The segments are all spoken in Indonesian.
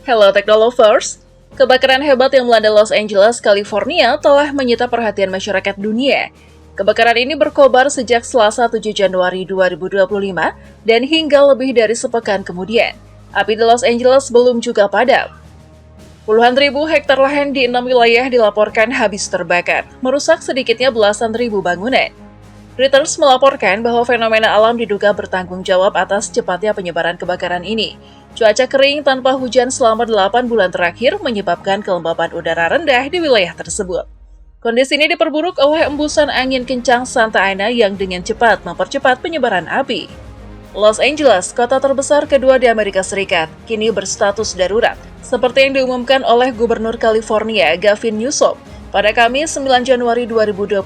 Hello Technolovers, kebakaran hebat yang melanda Los Angeles, California telah menyita perhatian masyarakat dunia. Kebakaran ini berkobar sejak Selasa 7 Januari 2025 dan hingga lebih dari sepekan kemudian. Api di Los Angeles belum juga padam. Puluhan ribu hektar lahan di 6 wilayah dilaporkan habis terbakar, merusak sedikitnya belasan ribu bangunan. Reuters melaporkan bahwa fenomena alam diduga bertanggung jawab atas cepatnya penyebaran kebakaran ini. Cuaca kering tanpa hujan selama 8 bulan terakhir menyebabkan kelembapan udara rendah di wilayah tersebut. Kondisi ini diperburuk oleh embusan angin kencang Santa Ana yang dengan cepat mempercepat penyebaran api. Los Angeles, kota terbesar kedua di Amerika Serikat, kini berstatus darurat, seperti yang diumumkan oleh Gubernur California, Gavin Newsom. Pada Kamis 9 Januari 2025,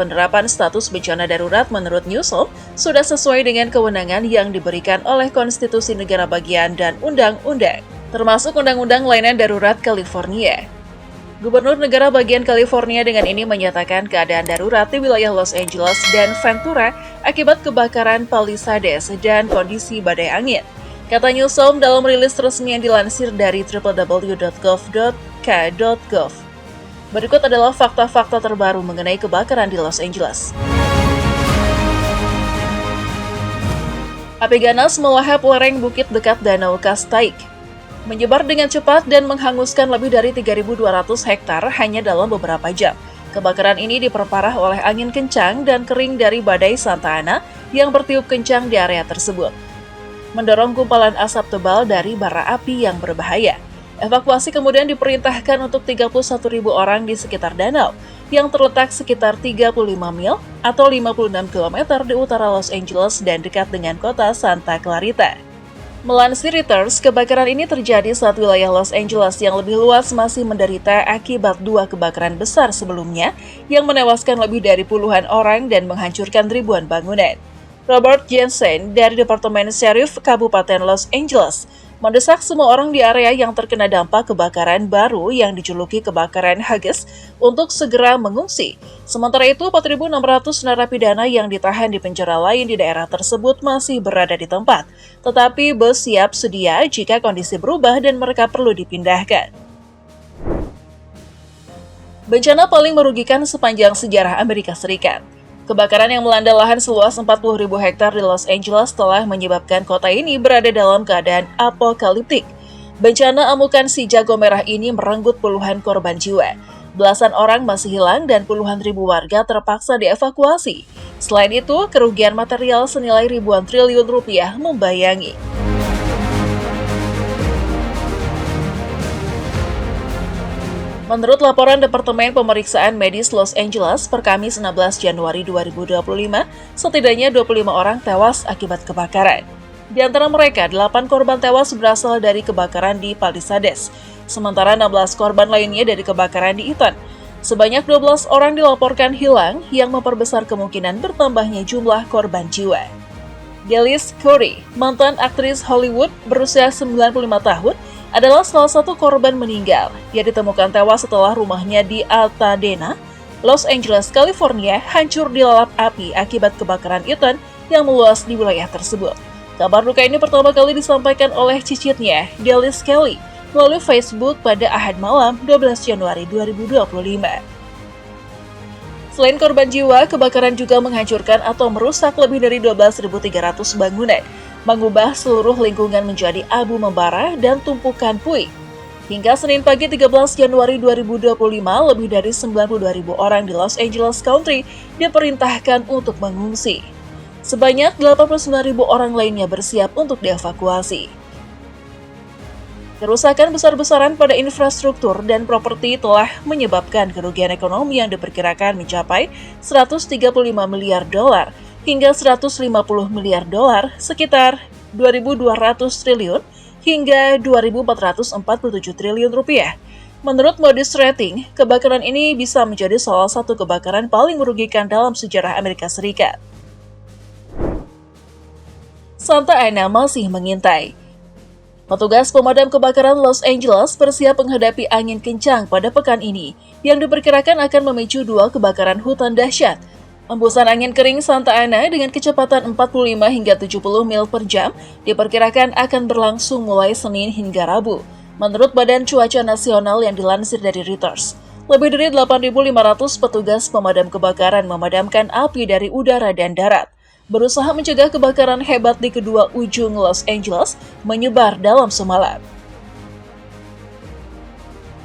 penerapan status bencana darurat menurut Newsom sudah sesuai dengan kewenangan yang diberikan oleh Konstitusi Negara Bagian dan Undang-Undang, termasuk Undang-Undang Layanan Darurat California. Gubernur Negara Bagian California dengan ini menyatakan keadaan darurat di wilayah Los Angeles dan Ventura akibat kebakaran Palisades dan kondisi badai angin. Kata Newsom dalam rilis resmi yang dilansir dari www.gov.k.gov. Berikut adalah fakta-fakta terbaru mengenai kebakaran di Los Angeles. Api ganas melahap lereng bukit dekat Danau Kastaik, menyebar dengan cepat dan menghanguskan lebih dari 3.200 hektar hanya dalam beberapa jam. Kebakaran ini diperparah oleh angin kencang dan kering dari badai Santa Ana yang bertiup kencang di area tersebut, mendorong gumpalan asap tebal dari bara api yang berbahaya. Evakuasi kemudian diperintahkan untuk 31.000 orang di sekitar danau, yang terletak sekitar 35 mil atau 56 km di utara Los Angeles dan dekat dengan kota Santa Clarita. Melansir Reuters, kebakaran ini terjadi saat wilayah Los Angeles yang lebih luas masih menderita akibat 2 kebakaran besar sebelumnya yang menewaskan lebih dari puluhan orang dan menghancurkan ribuan bangunan. Robert Jensen dari Departemen Sheriff Kabupaten Los Angeles mendesak semua orang di area yang terkena dampak kebakaran baru yang dijuluki kebakaran Haggis untuk segera mengungsi. Sementara itu, 4.600 narapidana yang ditahan di penjara lain di daerah tersebut masih berada di tempat, tetapi bus siap sedia jika kondisi berubah dan mereka perlu dipindahkan. Bencana paling merugikan sepanjang sejarah Amerika Serikat. Kebakaran yang melanda lahan seluas 40.000 hektar di Los Angeles telah menyebabkan kota ini berada dalam keadaan apokaliptik. Bencana amukan si jago merah ini merenggut puluhan korban jiwa. Belasan orang masih hilang dan puluhan ribu warga terpaksa dievakuasi. Selain itu, kerugian material senilai ribuan triliun rupiah membayangi. Menurut laporan Departemen Pemeriksaan Medis Los Angeles per Kamis 16 Januari 2025, setidaknya 25 orang tewas akibat kebakaran. Di antara mereka, 8 korban tewas berasal dari kebakaran di Palisades, sementara 16 korban lainnya dari kebakaran di Eaton. Sebanyak 12 orang dilaporkan hilang yang memperbesar kemungkinan bertambahnya jumlah korban jiwa. Delise Curry, mantan aktris Hollywood berusia 95 tahun, adalah salah satu korban meninggal. Ia ditemukan tewas setelah rumahnya di Altadena, Los Angeles, California, hancur dilalap api akibat kebakaran Eaton yang meluas di wilayah tersebut. Kabar duka ini pertama kali disampaikan oleh cicitnya, Delise Kelly, melalui Facebook pada Ahad malam 12 Januari 2025. Selain korban jiwa, kebakaran juga menghancurkan atau merusak lebih dari 12.300 bangunan, mengubah seluruh lingkungan menjadi abu membara dan tumpukan puing. Hingga Senin pagi 13 Januari 2025, lebih dari 92.000 orang di Los Angeles County diperintahkan untuk mengungsi. Sebanyak 89.000 orang lainnya bersiap untuk dievakuasi. Kerusakan besar-besaran pada infrastruktur dan properti telah menyebabkan kerugian ekonomi yang diperkirakan mencapai 135 miliar dolar hingga 150 miliar dolar, sekitar 2.200 triliun hingga 2.447 triliun rupiah. Menurut Moody's Rating, kebakaran ini bisa menjadi salah satu kebakaran paling merugikan dalam sejarah Amerika Serikat. Santa Ana masih mengintai. Petugas pemadam kebakaran Los Angeles bersiap menghadapi angin kencang pada pekan ini, yang diperkirakan akan memicu 2 kebakaran hutan dahsyat. Embusan angin kering Santa Ana dengan kecepatan 45 hingga 70 mil per jam diperkirakan akan berlangsung mulai Senin hingga Rabu. Menurut Badan Cuaca Nasional yang dilansir dari Reuters, lebih dari 8.500 petugas pemadam kebakaran memadamkan api dari udara dan darat, berusaha mencegah kebakaran hebat di kedua ujung Los Angeles menyebar dalam semalam.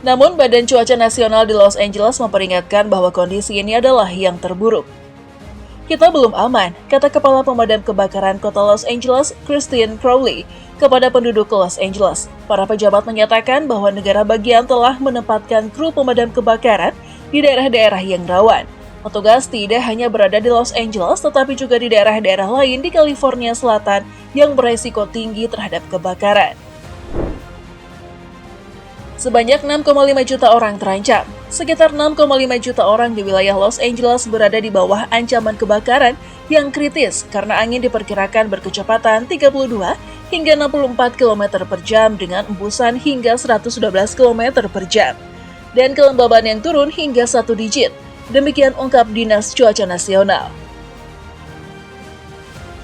Namun, Badan Cuaca Nasional di Los Angeles memperingatkan bahwa kondisi ini adalah yang terburuk. "Kita belum aman," kata Kepala Pemadam Kebakaran Kota Los Angeles, Christine Crowley, kepada penduduk Los Angeles. Para pejabat menyatakan bahwa negara bagian telah menempatkan kru pemadam kebakaran di daerah-daerah yang rawan. Petugas tidak hanya berada di Los Angeles, tetapi juga di daerah-daerah lain di California Selatan yang beresiko tinggi terhadap kebakaran. Sebanyak 6,5 juta orang terancam. Sekitar 6,5 juta orang di wilayah Los Angeles berada di bawah ancaman kebakaran yang kritis karena angin diperkirakan berkecepatan 32 hingga 64 km per jam dengan embusan hingga 112 km per jam. Dan kelembaban yang turun hingga 1 digit. Demikian ungkap Dinas Cuaca Nasional.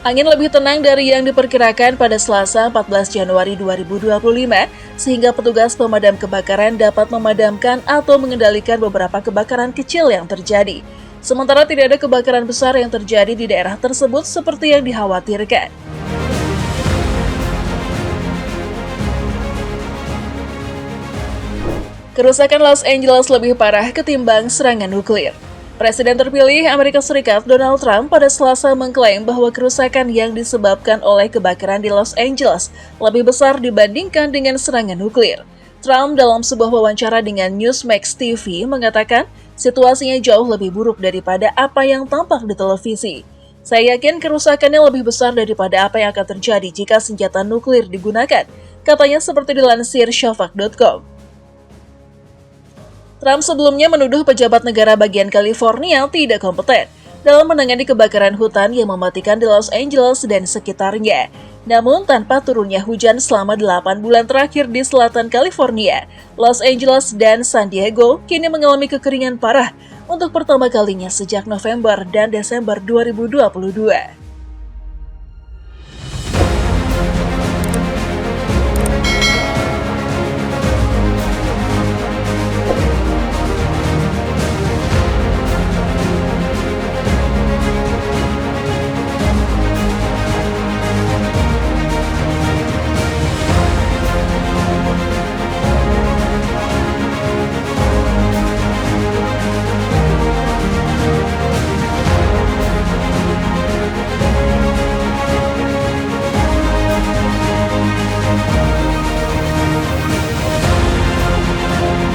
Angin lebih tenang dari yang diperkirakan pada Selasa 14 Januari 2025, sehingga petugas pemadam kebakaran dapat memadamkan atau mengendalikan beberapa kebakaran kecil yang terjadi. Sementara tidak ada kebakaran besar yang terjadi di daerah tersebut seperti yang dikhawatirkan. Kerusakan Los Angeles lebih parah ketimbang serangan nuklir. Presiden terpilih Amerika Serikat Donald Trump pada Selasa mengklaim bahwa kerusakan yang disebabkan oleh kebakaran di Los Angeles lebih besar dibandingkan dengan serangan nuklir. Trump dalam sebuah wawancara dengan Newsmax TV mengatakan situasinya jauh lebih buruk daripada apa yang tampak di televisi. "Saya yakin kerusakannya lebih besar daripada apa yang akan terjadi jika senjata nuklir digunakan," katanya seperti dilansir Shafak.com. Trump sebelumnya menuduh pejabat negara bagian California tidak kompeten dalam menangani kebakaran hutan yang mematikan di Los Angeles dan sekitarnya. Namun, tanpa turunnya hujan selama 8 bulan terakhir di selatan California, Los Angeles dan San Diego kini mengalami kekeringan parah untuk pertama kalinya sejak November dan Desember 2022.